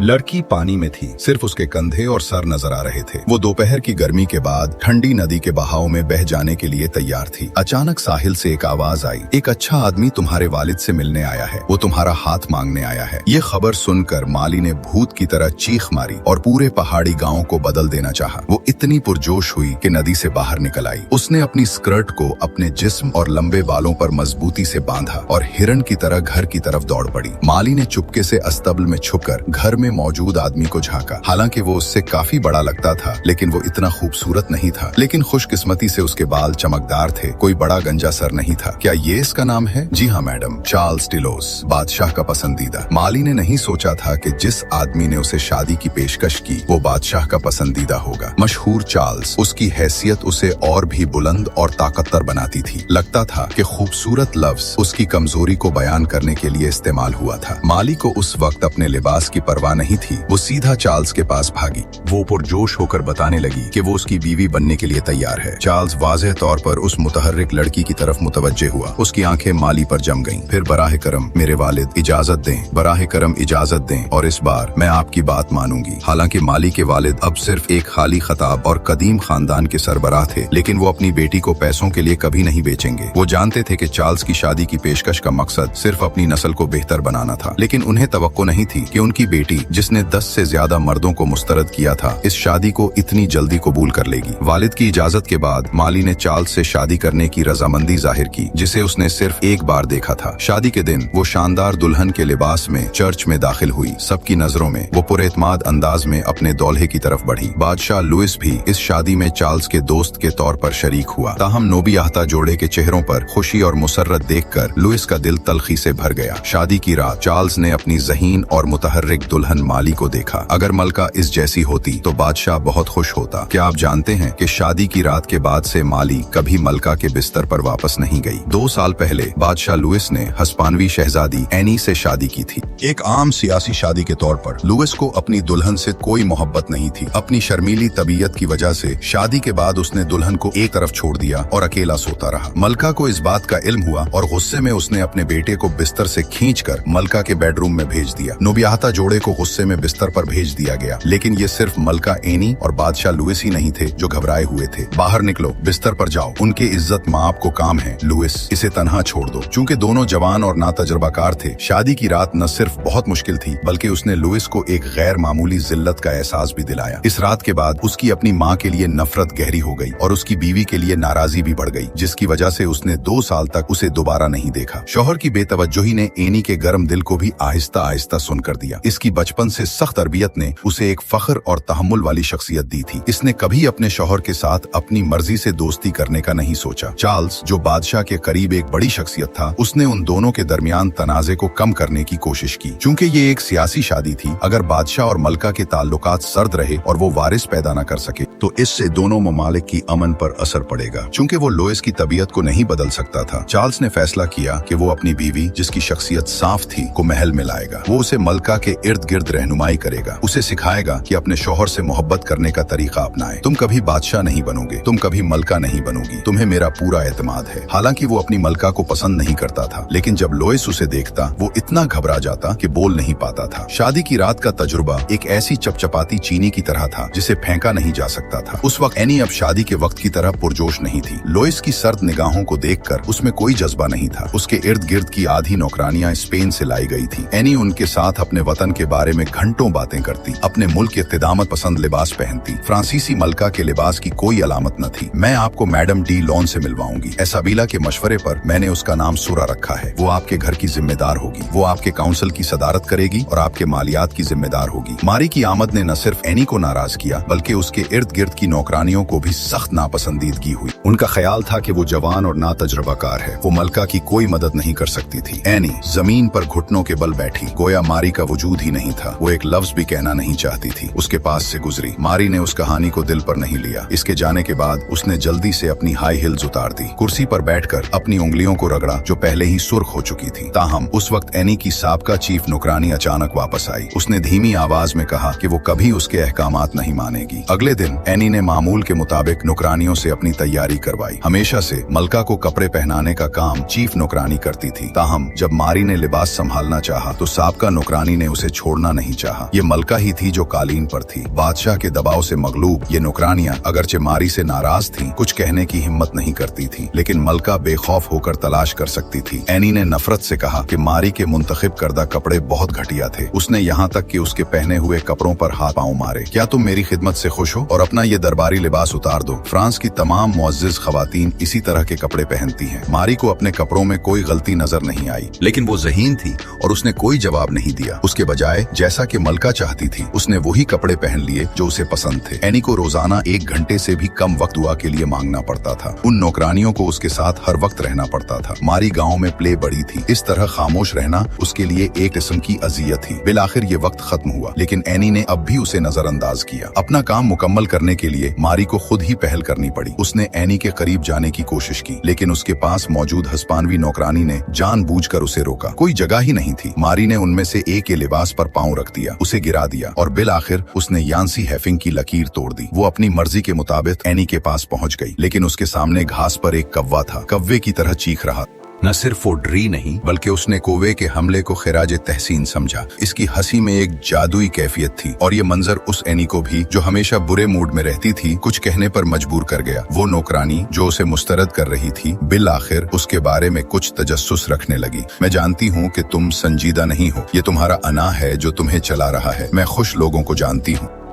लड़की पानी में थी, सिर्फ उसके कंधे और सर नजर आ रहे थे। वो दोपहर की गर्मी के बाद ठंडी नदी के बहाव में बह जाने के लिए तैयार थी। अचानक साहिल से एक आवाज आई, एक अच्छा आदमी तुम्हारे वालिद से मिलने आया है, वो तुम्हारा हाथ मांगने आया है। ये खबर सुनकर माली ने भूत की तरह चीख मारी और पूरे पहाड़ी गांव को बदल देना चाहा। वो इतनी पुरजोश हुई कि नदी से बाहर निकल आई। उसने अपनी स्कर्ट को अपने जिस्म और लंबे बालों पर मजबूती से बांधा और हिरन की तरह घर की तरफ दौड़ पड़ी। माली ने चुपके से अस्तबल में छुपकर घर में मौजूद आदमी को झांका। हालांकि वो उससे काफी बड़ा लगता था, लेकिन वो इतना खूबसूरत नहीं था। लेकिन खुशकिस्मती से उसके बाल चमकदार थे, कोई बड़ा गंजा सर नहीं था। क्या ये इसका नाम है? जी हाँ मैडम, चार्ल्स डिलोस, बादशाह का पसंदीदा। माली ने नहीं सोचा था कि जिस आदमी ने उसे शादी की पेशकश की वो बादशाह का पसंदीदा होगा। मशहूर चार्ल्स, उसकी हैसियत उसे और भी बुलंद और ताकतवर बनाती थी। लगता था कि खूबसूरत लफ्ज उसकी कमजोरी को बयान करने के लिए इस्तेमाल हुआ था। माली को उस वक्त अपने लिबास की परवाह नहीं थी। वो सीधा चार्ल्स के पास भागी। वो पुरजोश होकर बताने लगी कि वो उसकी बीवी बनने के लिए तैयार है। चार्ल्स वाज़ेह तौर पर उस मुतहर्रिक लड़की की तरफ मुतवज्जे हुआ। उसकी आंखें माली पर जम गईं। फिर बराह करम मेरे वालिद इजाजत दें, बराह करम इजाजत दें, और इस बार मैं आपकी बात मानूंगी। हालांकि माली के वालिद अब सिर्फ एक खाली खताब और कदीम खानदान के सरबराह थे, लेकिन वो अपनी बेटी को पैसों के लिए कभी नहीं बेचेंगे। वो जानते थे कि चार्ल्स की शादी की पेशकश का मकसद सिर्फ अपनी नस्ल को बेहतर बनाना था, लेकिन उन्हें तवक्को नहीं थी कि उनकी बेटी, जिसने 10 से ज्यादा मर्दों को मुस्तरद किया था, इस शादी को इतनी जल्दी कबूल कर लेगी। वालिद की इजाजत के बाद माली ने चार्ल्स से शादी करने की रजामंदी जाहिर की, जिसे उसने सिर्फ एक बार देखा था। शादी के दिन वो शानदार दुल्हन के लिबास में चर्च में दाखिल हुई। सबकी नजरों में वो पुरेतमाद अंदाज में अपने दौल्हे की तरफ बढ़ी। बादशाह लुइस भी इस शादी में चार्ल्स के दोस्त के तौर पर शरीक हुआ। ताहम नोबियाहता जोड़े के चेहरों पर खुशी और मुसर्रत देखकर लुइस का दिल तलखी से भर गया। शादी की रात चार्ल्स ने अपनी ज़हीन और मुतहर्रिक दुल्हन माली को देखा। अगर मलका इस जैसी होती तो बादशाह बहुत खुश होता। क्या आप जानते हैं कि शादी की रात के बाद से माली कभी मलका के बिस्तर पर वापस नहीं गई। 2 साल पहले बादशाह लुइस ने हस्पानवी शहजादी एनी से शादी की थी। एक आम सियासी शादी के तौर पर लुइस को अपनी दुल्हन से कोई मोहब्बत नहीं थी। अपनी शर्मीली तबीयत की वजह से शादी के बाद उसने दुल्हन को एक तरफ छोड़ दिया और अकेला सोता रहा। मलका को इस बात का इल्म हुआ और गुस्से में उसने अपने बेटे को बिस्तर से खींचकर मलका के बेडरूम में भेज दिया। नोबियाहता जोड़े को गुस्से में बिस्तर पर भेज दिया गया, लेकिन ये सिर्फ मलका एनी और बादशाह लुइस ही नहीं थे जो घबराए हुए थे। बाहर निकलो, बिस्तर पर जाओ, उनके इज्जत माप को काम है। लुइस, इसे तन्हा छोड़ दो। चूंकि दोनों जवान और नातजुर्बाकार थे, शादी की रात न सिर्फ बहुत मुश्किल थी, बल्कि उसने लुइस को एक गैर मामूली जिल्लत का एहसास भी दिलाया। इस रात के बाद उसकी अपनी माँ के लिए नफरत गहरी हो गई और उसकी बीवी के लिए नाराजगी भी बढ़ गई, जिसकी वजह से उसने 2 साल तक उसे दोबारा नहीं देखा। शौहर की बेतवज्जोही ने एनी के गर्म दिल को भी आहिस्ता आहिस्ता सुन कर दिया। इसकी बचपन से सख्त तरबियत ने उसे एक फख्र और तहम्मुल वाली शख्सियत दी थी। इसने कभी अपने शौहर के साथ अपनी मर्जी से दोस्ती करने का नहीं सोचा। चार्ल्स, जो बादशाह के करीब एक बड़ी शख्सियत था, उसने उन दोनों के दरमियान तनाजे को कम करने की कोशिश की। चूंकि ये एक सियासी शादी थी, अगर बादशाह और मलका के ताल्लुकात सर्द रहे और वो वारिस पैदा न कर सके तो इससे दोनों ममालिक की अमन पर असर पड़ेगा। चूंकि वो लुइस की तबीयत को नहीं बदल सकता था, चार्ल्स ने फैसला किया कि वो अपनी बीवी, जिसकी शख्सियत साफ थी, को महल में लाएगा। वो उसे मलका के इर्द गिर्द रहनुमाई करेगा, उसे सिखाएगा कि अपने शौहर से मोहब्बत करने का तरीका अपनाए। तुम कभी बादशाह नहीं बनोगे, तुम कभी मलका नहीं बनोगी, तुम्हें मेरा पूरा एतमाद है। हालांकि वो अपनी मलका को पसंद नहीं करता था, लेकिन जब लुइस उसे देखता वो इतना घबरा जाता कि बोल नहीं पाता था। शादी की रात का तजुर्बा एक ऐसी चपचपाती चीनी की तरह था जिसे फेंका नहीं जा सकता था। उस वक्त एनी अब शादी के वक्त की तरह पुरजोश नहीं थी। लुइस की सर्द निगाहों को देखकर उसमें कोई जज्बा नहीं था। उसके इर्द गिर्द की आधी नौकरानियां स्पेन से लाई गई थी। एनी उनके साथ अपने वतन के बारे में घंटों बातें करती, अपने मुल्क के इत्तेदामत पसंद लिबास पहनती। फ्रांसीसी मलका के लिबास की कोई अलामत न थी। मैं आपको मैडम डी लॉन से मिलवाऊंगी। एसाबीला के मशवरे पर मैंने उसका नाम सुरा रखा है। वो आपके घर की जिम्मेदार होगी। वो आपके काउंसिल की सदारत करेगी और आपके मालियात की जिम्मेदार होगी। मारी की आमद ने न सिर्फ एनी को नाराज किया, बल्कि उसके इर्द गिर्द की नौकरानियों को भी सख्त नापसंदीदगी हुई। उनका ख्याल था कि वो जवान और नातजुर्बाकार है, वो मलका की कोई मदद नहीं कर सकती थी। एनी जमीन पर घुटनों के बल बैठी, गोया मारी का वजूद ही नहीं था। वो एक लफ्ज भी कहना नहीं चाहती थी। उसके पास से गुजरी। मारी ने उस कहानी को दिल पर नहीं लिया। इसके जाने के बाद उसने जल्दी से अपनी हाई हिल्स उतार दी। कुर्सी पर बैठकर अपनी उंगलियों को रगड़ा जो पहले ही सुर्ख हो चुकी थी। ताहम उस वक्त एनी की साबका चीफ नौकरानी अचानक वापस आई। उसने धीमी आवाज में कहा कि वो कभी उसके अहकामात नहीं मानेगी। अगले दिन एनी ने मामूल के मुताबिक नौकरानियों से अपनी तैयारी करवाई। हमेशा से मलका को कपड़े पहनाने का काम चीफ नौकरानी करती थी। ताहम जब मारी ने लिबास संभालना चाहा तो साबका नौकरानी ने उसे छोड़ना छोड़ना नहीं चाहा। ये मलका ही थी जो कालीन पर थी। बादशाह के दबाव से मगलूब ये नौकरानियां अगरचे मारी से नाराज थीं, कुछ कहने की हिम्मत नहीं करती थी, लेकिन मलका बेखौफ होकर तलाश कर सकती थी। एनी ने नफरत से कहा कि मारी के मुंतखब करदा कपड़े बहुत घटिया थे। उसने यहाँ तक कि उसके पहने हुए कपड़ों पर हाथ पांव मारे। क्या तुम मेरी खिदमत से खुश हो और अपना ये दरबारी लिबास उतार दो? फ्रांस की तमाम मुअज्जिज खवातीन इसी तरह के कपड़े पहनती हैं। मारी को अपने कपड़ों में कोई गलती नजर नहीं आई, लेकिन वो ज़हीन थी और उसने कोई जवाब नहीं दिया। उसके बजाय जैसा कि मलका चाहती थी, उसने वही कपड़े पहन लिए जो उसे पसंद थे। एनी को रोजाना 1 घंटे से भी कम वक्त दुआ के लिए मांगना पड़ता था। उन नौकरानियों को उसके साथ हर वक्त रहना पड़ता था। मारी गाँव में प्ले बड़ी थी, इस तरह खामोश रहना उसके लिए एक किस्म की अजियत थी। बिलाखिर ये वक्त खत्म हुआ, लेकिन एनी ने अब भी उसे नजरअंदाज किया। अपना काम मुकम्मल करने के लिए मारी को खुद ही पहल करनी पड़ी। उसने एनी के करीब जाने की कोशिश की, लेकिन उसके पास मौजूद हस्पानवी नौकरानी ने जानबूझकर उसे रोका। कोई जगह ही नहीं थी। मारी ने उनमें से एक के लिबास पर पांव रख दिया, उसे गिरा दिया और बिलाखिर उसने यांसी हेफिंग की लकीर तोड़ दी। वो अपनी मर्जी के मुताबिक एनी के पास पहुंच गई, लेकिन उसके सामने घास पर एक कौवा था। कौवे की तरह चीख रहा। न सिर्फ वो डरी नहीं, बल्कि उसने कौवे के हमले को खिराज तहसीन समझा। इसकी हंसी में एक जादुई कैफियत थी और ये मंजर उस एनी को भी, जो हमेशा बुरे मूड में रहती थी, कुछ कहने पर मजबूर कर गया। वो नौकरानी जो उसे मुस्तरद कर रही थी, बिलाखिर उसके बारे में कुछ तजस्सुस रखने लगी। मैं जानती हूँ कि तुम संजीदा नहीं हो, ये तुम्हारा अना है जो तुम्हें चला रहा है। मैं खुश लोगों को जानती हूँ।